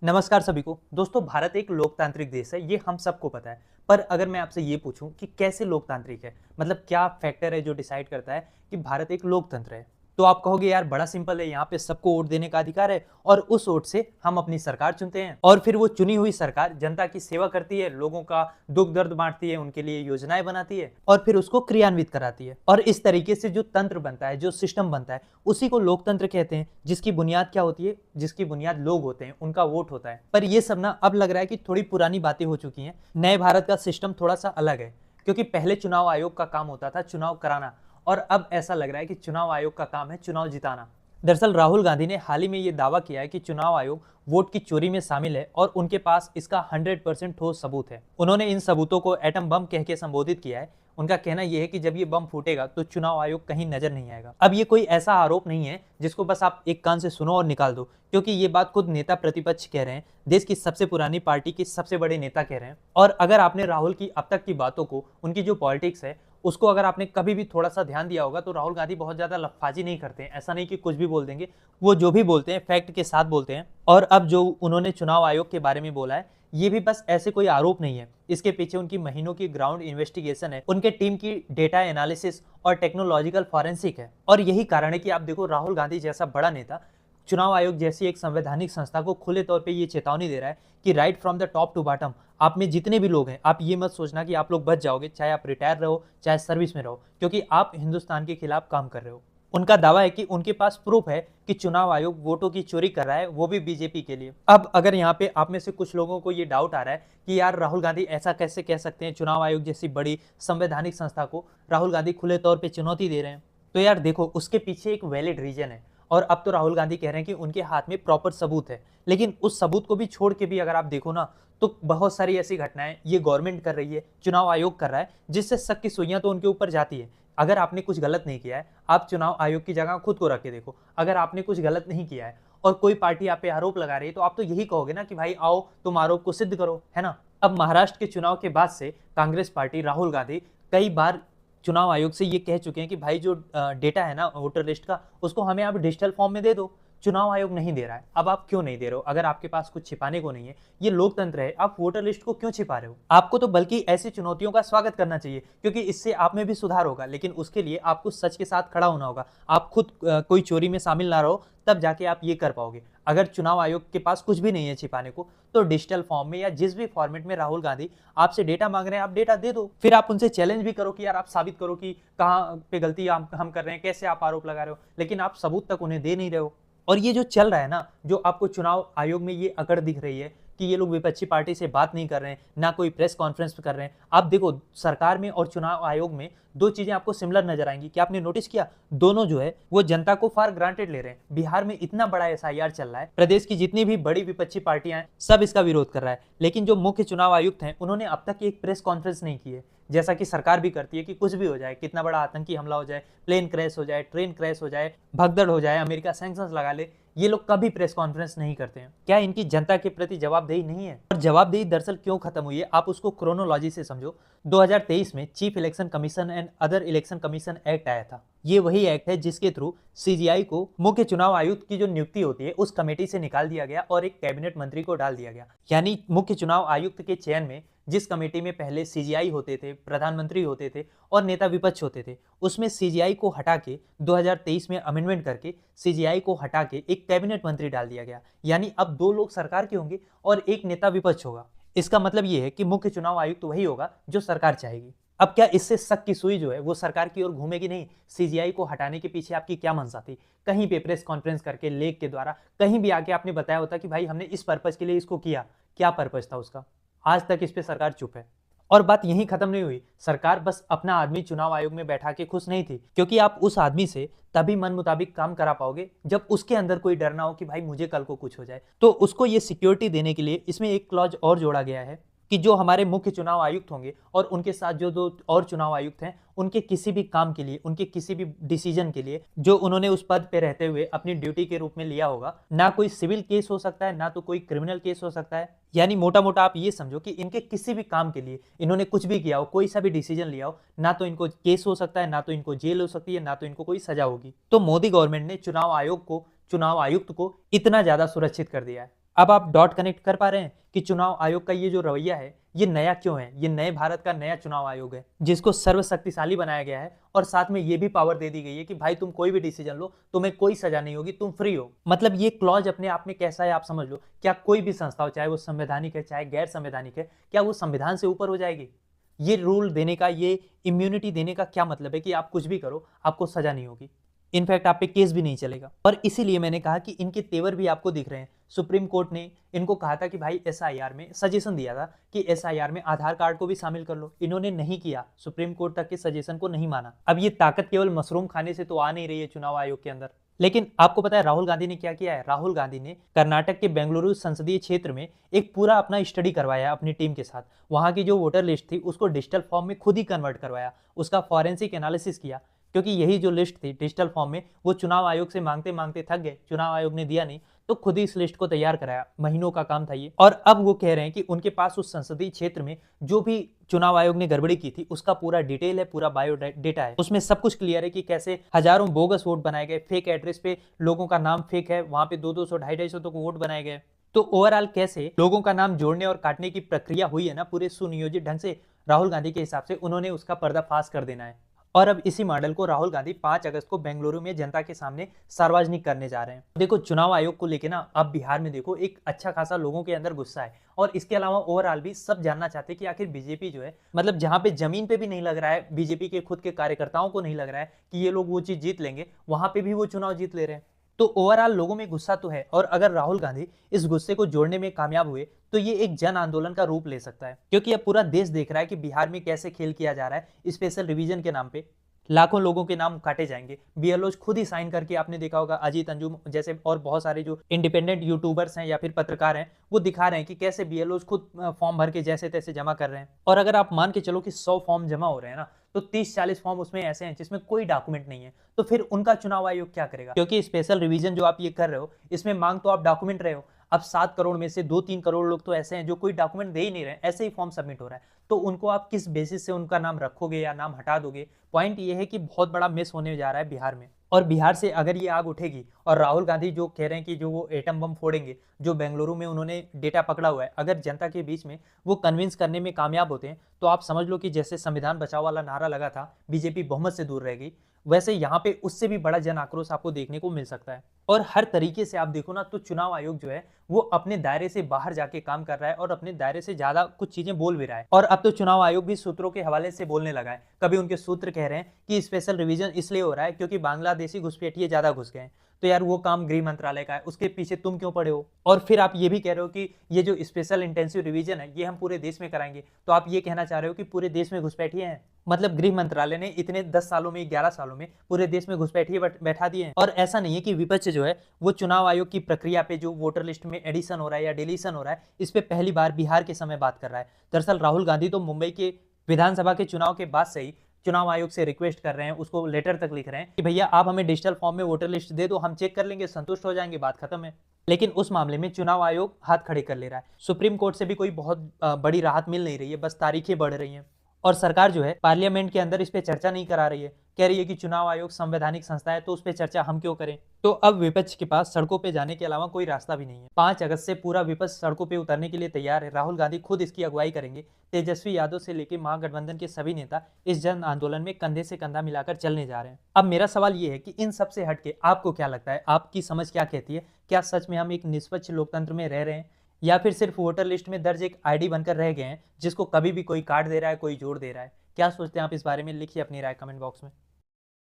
नमस्कार सभी को। दोस्तों, भारत एक लोकतांत्रिक देश है, ये हम सबको पता है। पर अगर मैं आपसे ये पूछूं कि कैसे लोकतांत्रिक है, मतलब क्या फैक्टर है जो डिसाइड करता है कि भारत एक लोकतंत्र है, तो आप कहोगे यार बड़ा सिंपल है, यहाँ पे सबको वोट देने का अधिकार है और उस वोट से हम अपनी सरकार चुनते हैं और फिर वो चुनी हुई सरकार जनता की सेवा करती है, लोगों का दुख दर्द बांटती है, उनके लिए योजनाएं बनाती है और फिर उसको क्रियान्वित कराती है। और इस तरीके से जो तंत्र बनता है, जो सिस्टम बनता है, उसी को लोकतंत्र कहते हैं, जिसकी बुनियाद क्या होती है? जिसकी बुनियाद लोग होते हैं, उनका वोट होता है। पर ये सब ना अब लग रहा है कि थोड़ी पुरानी बातें हो चुकी हैं। नए भारत का सिस्टम थोड़ा सा अलग है, क्योंकि पहले चुनाव आयोग का काम होता था चुनाव कराना, और अब ऐसा लग रहा है कि चुनाव आयोग का काम है चुनाव जिताना। दरअसल राहुल गांधी ने हाल ही में ये दावा किया है कि चुनाव आयोग वोट की चोरी में शामिल है और उनके पास इसका 100% ठोस सबूत है। उन्होंने इन सबूतों को एटम बम कह के संबोधित किया है। उनका कहना यह है कि जब ये बम फूटेगा तो चुनाव आयोग कहीं नजर नहीं आएगा। अब ये कोई ऐसा आरोप नहीं है जिसको बस आप एक कान से सुनो और निकाल दो, क्योंकि ये बात खुद नेता प्रतिपक्ष कह रहे हैं, देश की सबसे पुरानी पार्टी के सबसे बड़े नेता कह रहे हैं। और अगर आपने राहुल की अब तक की बातों को, उनकी जो पॉलिटिक्स है उसको अगर आपने कभी भी थोड़ा सा ध्यान दिया होगा, तो राहुल गांधी बहुत ज्यादा लफाजी नहीं करते हैं। ऐसा नहीं कि कुछ भी बोल देंगे, वो जो भी बोलते हैं फैक्ट के साथ बोलते हैं। और अब जो उन्होंने चुनाव आयोग के बारे में बोला है, ये भी बस ऐसे कोई आरोप नहीं है, इसके पीछे उनकी महीनों की ग्राउंड इन्वेस्टिगेशन है, उनके टीम की डेटा एनालिसिस और टेक्नोलॉजिकल फॉरेंसिक है। और यही कारण है कि आप देखो, राहुल गांधी जैसा बड़ा नेता चुनाव आयोग जैसी एक संवैधानिक संस्था को खुले तौर पे ये चेतावनी दे रहा है कि right from the top to bottom, आप में जितने भी लोग हैं, आप ये मत सोचना कि आप लोग बच जाओगे, चाहे आप रिटायर रहो चाहे सर्विस में रहो, क्योंकि आप हिंदुस्तान के खिलाफ काम कर रहे हो। उनका दावा है कि उनके पास प्रूफ है कि चुनाव आयोग वोटों की चोरी कर रहा है, वो भी बीजेपी के लिए। अब अगर यहाँ पे आप में से कुछ लोगों को ये डाउट आ रहा है कि यार राहुल गांधी ऐसा कैसे कह सकते हैं, चुनाव आयोग जैसी बड़ी संवैधानिक संस्था को राहुल गांधी खुले तौर पे चुनौती दे रहे हैं, तो यार देखो, उसके पीछे एक वैलिड रीजन है। और अब तो राहुल गांधी कह रहे हैं कि उनके हाथ में प्रॉपर सबूत है, लेकिन उस सबूत को भी छोड़ के भी अगर आप देखो ना, तो बहुत सारी ऐसी घटनाएं ये गवर्नमेंट कर रही है, चुनाव आयोग कर रहा है, जिससे शक की सुइयां तो उनके ऊपर जाती है। अगर आपने कुछ गलत नहीं किया है, आप चुनाव आयोग की जगह खुद को रख के देखो। अगर आपने कुछ गलत नहीं किया है और कोई पार्टी आप पे आरोप लगा रही है, तो आप तो यही कहोगे ना कि भाई आओ तुम आरोप को सिद्ध करो, है ना। अब महाराष्ट्र के चुनाव के बाद से कांग्रेस पार्टी, राहुल गांधी कई बार चुनाव आयोग से ये कह चुके हैं कि भाई जो डेटा है ना वोटर लिस्ट का, उसको हमें आप डिजिटल फॉर्म में दे दो। चुनाव आयोग नहीं दे रहा है। अब आप क्यों नहीं दे रहे हो? अगर आपके पास कुछ छिपाने को नहीं है, ये लोकतंत्र है, आप वोटर लिस्ट को क्यों छिपा रहे हो? आपको तो बल्कि ऐसी चुनौतियों का स्वागत करना चाहिए, क्योंकि इससे आप में भी सुधार होगा, लेकिन उसके लिए आपको सच के साथ खड़ा होना होगा। आप खुद कोई चोरी में शामिल ना रहो, तब जाके आप ये कर पाओगे। अगर चुनाव आयोग के पास कुछ भी नहीं है छिपाने को, तो डिजिटल फॉर्म में या जिस भी फॉर्मेट में राहुल गांधी आपसे डेटा मांग रहे हैं, आप डेटा दे दो। फिर आप उनसे चैलेंज भी करो कि यार आप साबित करो कि कहाँ पे गलती हम कर रहे हैं, कैसे आप आरोप लगा रहे हो, लेकिन आप सबूत तक उन्हें दे नहीं रहे हो। और ये जो चल रहा है ना, जो आपको चुनाव आयोग में ये अकड़ दिख रही है कि ये लोग विपक्षी पार्टी से बात नहीं कर रहे हैं, ना कोई प्रेस कॉन्फ्रेंस कर रहे हैं, आप देखो सरकार में और चुनाव आयोग में दो चीजें आपको सिमिलर नजर आएंगी। क्या आपने नोटिस किया? दोनों जो है वो जनता को फॉर ग्रांटेड ले रहे हैं। बिहार में इतना बड़ा एसआईआर चल रहा है, प्रदेश की जितनी भी बड़ी विपक्षी पार्टियां हैं सब इसका विरोध कर रहा है, लेकिन जो मुख्य चुनाव आयुक्त हैं उन्होंने अब तक एक प्रेस कॉन्फ्रेंस नहीं की है, जैसा कि सरकार भी करती है कि कुछ भी हो जाए, कितना बड़ा आतंकी हमला हो जाए, प्लेन क्रैश हो जाए, ट्रेन क्रैश हो जाए, भगदड़ हो जाए, अमेरिका सैंक्शंस लगा ले, ये लोग कभी प्रेस कॉन्फ्रेंस नहीं करते हैं। क्या इनकी जनता के प्रति जवाबदेही नहीं है? और जवाबदेही दरअसल क्यों खत्म हुई है, आप उसको क्रोनोलॉजी से समझो। 2023 में chief election commission and other election commission act आया था। ये वही एक्ट है जिसके थ्रू सीजीआई को, मुख्य चुनाव आयुक्त की जो नियुक्ति होती है, उस कमेटी से निकाल दिया गया और एक कैबिनेट मंत्री को डाल दिया गया। यानी मुख्य चुनाव आयुक्त के चयन में जिस कमेटी में पहले सीजीआई होते थे, प्रधानमंत्री होते थे और नेता विपक्ष होते थे, उसमें सीजीआई को हटा के 2023 में अमेंडमेंट करके सीजीआई को हटा के एक कैबिनेट मंत्री डाल दिया गया। यानी अब दो लोग सरकार के होंगे और एक नेता विपक्ष होगा। इसका मतलब यह है कि मुख्य चुनाव आयुक्त वही होगा जो सरकार चाहेगी। अब क्या इससे शक की सुई जो है वो सरकार की ओर घूमेगी? नहीं। सीजीआई को हटाने के पीछे आपकी क्या मंशा थी? कहीं पे प्रेस कॉन्फ्रेंस करके, लेख के द्वारा कहीं भी आके आपने बताया होता कि भाई हमने इस पर्पज के लिए इसको किया। क्या पर्पज था उसका? आज तक इस पे सरकार चुप है। और बात यहीं खत्म नहीं हुई। सरकार बस अपना आदमी चुनाव आयोग में बैठा के खुश नहीं थी, क्योंकि आप उस आदमी से तभी मन मुताबिक काम करा पाओगे जब उसके अंदर कोई डर ना हो कि भाई मुझे कल को कुछ हो जाए। तो उसको ये सिक्योरिटी देने के लिए इसमें एक क्लॉज और जोड़ा गया है कि जो हमारे मुख्य चुनाव आयुक्त होंगे और उनके साथ जो दो और चुनाव आयुक्त हैं, उनके किसी भी काम के लिए, उनके किसी भी डिसीजन के लिए जो उन्होंने उस पद पे रहते हुए अपनी ड्यूटी के रूप में लिया होगा, ना कोई सिविल केस हो सकता है, ना तो कोई क्रिमिनल केस हो सकता है। यानी मोटा मोटा आप ये समझो कि इनके किसी भी काम के लिए इन्होंने कुछ भी किया हो, कोई सा भी डिसीजन लिया हो, ना तो इनको केस हो सकता है, ना तो इनको जेल हो सकती है, ना तो इनको कोई सजा होगी। तो मोदी गवर्नमेंट ने चुनाव आयोग को, चुनाव आयुक्त को इतना ज्यादा सुरक्षित कर दिया है। अब आप डॉट कनेक्ट कर पा रहे हैं कि चुनाव आयोग का ये जो रवैया है ये नया क्यों है। ये नए भारत का नया चुनाव आयोग है जिसको सर्वशक्तिशाली बनाया गया है और साथ में ये भी पावर दे दी गई है कि भाई तुम कोई भी डिसीजन लो, तुम्हें कोई सजा नहीं होगी, तुम फ्री हो। मतलब ये क्लॉज अपने आप में कैसा है आप समझ लो। क्या कोई भी संस्था हो, चाहे वो संवैधानिक है चाहे गैर संवैधानिक है, क्या वो संविधान से ऊपर हो जाएगी? ये रूल देने का, ये इम्यूनिटी देने का क्या मतलब है कि आप कुछ भी करो आपको सजा नहीं होगी, इनफैक्ट आप पे केस भी नहीं चलेगा। और इसीलिए मैंने कहा कि इनके तेवर भी आपको दिख रहे हैं। सुप्रीम कोर्ट ने इनको कहा था कि भाई एसआईआर में सजेशन दिया था कि एसआईआर में आधार कार्ड को भी शामिल कर लो, इन्होंने नहीं किया, सुप्रीम कोर्ट तक के सजेशन को नहीं माना। अब ये ताकत केवल मशरूम खाने से तो आ नहीं रही है चुनाव आयोग के अंदर। लेकिन आपको पता है राहुल गांधी ने क्या किया है? राहुल गांधी ने कर्नाटक के बेंगलुरु संसदीय क्षेत्र में एक पूरा अपना स्टडी करवाया अपनी टीम के साथ। वहां की जो वोटर लिस्ट थी उसको डिजिटल फॉर्म में खुद ही कन्वर्ट करवाया, उसका फॉरेंसिक एनालिसिस किया, क्योंकि यही जो लिस्ट थी डिजिटल फॉर्म में वो चुनाव आयोग से मांगते मांगते थक गए, चुनाव आयोग ने दिया नहीं, तो खुद ही इस लिस्ट को तैयार कराया। महीनों का काम था ये। और अब वो कह रहे हैं कि उनके पास उस संसदीय क्षेत्र में जो भी चुनाव आयोग ने गड़बड़ी की थी उसका पूरा डिटेल है, पूरा बायोडेटा है, उसमें सब कुछ क्लियर है कि कैसे हजारों बोगस वोट बनाए गए, फेक एड्रेस पे लोगों का नाम फेक है, वहां पे 200 250 तक वोट बनाए गए। तो ओवरऑल कैसे लोगों का नाम जोड़ने और काटने की प्रक्रिया हुई है ना पूरे सुनियोजित ढंग से, राहुल गांधी के हिसाब से उन्होंने उसका पर्दाफाश कर देना है। और अब इसी मॉडल को राहुल गांधी 5 अगस्त को बेंगलुरु में जनता के सामने सार्वजनिक करने जा रहे हैं। देखो चुनाव आयोग को लेके ना अब बिहार में देखो एक अच्छा खासा लोगों के अंदर गुस्सा है, और इसके अलावा ओवरऑल भी सब जानना चाहते हैं कि आखिर बीजेपी जो है, मतलब जहां पे जमीन पे भी नहीं लग रहा है, बीजेपी के खुद के कार्यकर्ताओं को नहीं लग रहा है कि ये लोग वो चीज जीत लेंगे, वहां पे भी वो चुनाव जीत ले रहे हैं। तो ओवरऑल लोगों में गुस्सा तो है, और अगर राहुल गांधी इस गुस्से को जोड़ने में कामयाब हुए तो ये एक जन आंदोलन का रूप ले सकता है, क्योंकि अब पूरा देश देख रहा है कि बिहार में कैसे खेल किया जा रहा है। स्पेशल रिवीजन के नाम पे लाखों लोगों के नाम काटे जाएंगे, बीएलओ खुद ही साइन करके, आपने देखा होगा अजीत अंजुम जैसे और बहुत सारे जो इंडिपेंडेंट यूट्यूबर्स हैं या फिर पत्रकार हैं वो दिखा रहे हैं कि कैसे बीएलओ खुद फॉर्म भर के जैसे तैसे जमा कर रहे हैं। और अगर आप मान के चलो कि 100 फॉर्म जमा हो रहे हैं ना, तो 30-40 फॉर्म उसमें ऐसे हैं जिसमें कोई डॉक्यूमेंट नहीं है, तो फिर उनका चुनाव आयोग क्या करेगा? क्योंकि स्पेशल रिवीजन जो आप ये कर रहे हो इसमें मांग तो आप डॉक्यूमेंट रहे हो। अब 7 करोड़ में से 2-3 करोड़ लोग तो ऐसे हैं जो कोई डॉक्यूमेंट दे ही नहीं रहे, ऐसे ही फॉर्म सबमिट हो रहा है, तो उनको आप किस बेसिस से उनका नाम रखोगे या नाम हटा दोगे? पॉइंट ये है कि बहुत बड़ा मिस होने जा रहा है बिहार में। और बिहार से अगर ये आग उठेगी और राहुल गांधी जो कह रहे हैं कि जो वो एटम बम फोड़ेंगे, जो बेंगलुरु में उन्होंने डेटा पकड़ा हुआ है, अगर जनता के बीच में वो कन्विंस करने में कामयाब होते हैं तो आप समझ लो कि जैसे संविधान बचाओ वाला नारा लगा था बीजेपी बहुमत से दूर रहेगी, वैसे यहाँ पे उससे भी बड़ा जन आक्रोश आपको देखने को मिल सकता है। और हर तरीके से आप देखो ना तो चुनाव आयोग जो है वो अपने दायरे से बाहर जाके काम कर रहा है और अपने दायरे से ज्यादा कुछ चीजें बोल भी रहा है। और अब तो चुनाव आयोग भी सूत्रों के हवाले से बोलने लगा है। कभी उनके सूत्र कह रहे हैं कि स्पेशल रिवीजन इसलिए हो रहा है क्योंकि बांग्लादेशी घुसपैठिए ज्यादा घुस गए हैं, तो यार वो काम गृह मंत्रालय का है, उसके पीछे तुम क्यों पड़े हो? और फिर आप ये भी कह रहे हो कि ये जो स्पेशल इंटेंसिव रिवीजन है ये हम पूरे देश में कराएंगे, तो आप ये कहना चाह रहे हो कि पूरे देश में घुसपैठिए हैं? मतलब गृह मंत्रालय ने इतने 10 सालों में 11 सालों में पूरे देश में घुसपैठिए बैठा दिए हैं। और ऐसा नहीं है कि विपक्ष जो है वो चुनाव आयोग की प्रक्रिया पे जो वोटर लिस्ट में एडिशन हो रहा है या डिलीशन हो रहा है इस पे पहली बार बिहार के समय बात कर रहा है। दरअसल राहुल गांधी तो मुंबई के विधानसभा के चुनाव के बाद से ही चुनाव आयोग से रिक्वेस्ट कर रहे हैं, उसको लेटर तक लिख रहे हैं कि भैया आप हमें डिजिटल फॉर्म में वोटर लिस्ट दे दो, हम चेक कर लेंगे, संतुष्ट हो जाएंगे, बात खत्म है। लेकिन उस मामले में चुनाव आयोग हाथ खड़े कर ले रहा है। सुप्रीम कोर्ट से भी कोई बहुत बड़ी राहत मिल नहीं रही है, बस तारीखें बढ़ रही हैं। और सरकार जो है पार्लियामेंट के अंदर इस पे चर्चा नहीं करा रही है, कह रही है कि चुनाव आयोग संवैधानिक संस्था है तो उस पर चर्चा हम क्यों करें। तो अब विपक्ष के पास सड़कों पे जाने के अलावा कोई रास्ता भी नहीं है। 5 अगस्त से पूरा विपक्ष सड़कों पे उतरने के लिए तैयार है। राहुल गांधी खुद इसकी अगुवाई करेंगे। तेजस्वी यादव से लेकर महागठबंधन के सभी नेता इस जन आंदोलन में कंधे से कंधा मिलाकर चलने जा रहे हैं। अब मेरा सवाल ये है कि इन सब से हटके आपको क्या लगता है, आपकी समझ क्या कहती है? क्या सच में हम एक निष्पक्ष लोकतंत्र में रह रहे हैं, या फिर सिर्फ वोटर लिस्ट में दर्ज एक आईडी बनकर रह गए हैं जिसको कभी भी कोई काट दे रहा है, कोई जोड़ दे रहा है? क्या सोचते हैं आप इस बारे में? लिखिए अपनी राय कमेंट बॉक्स में।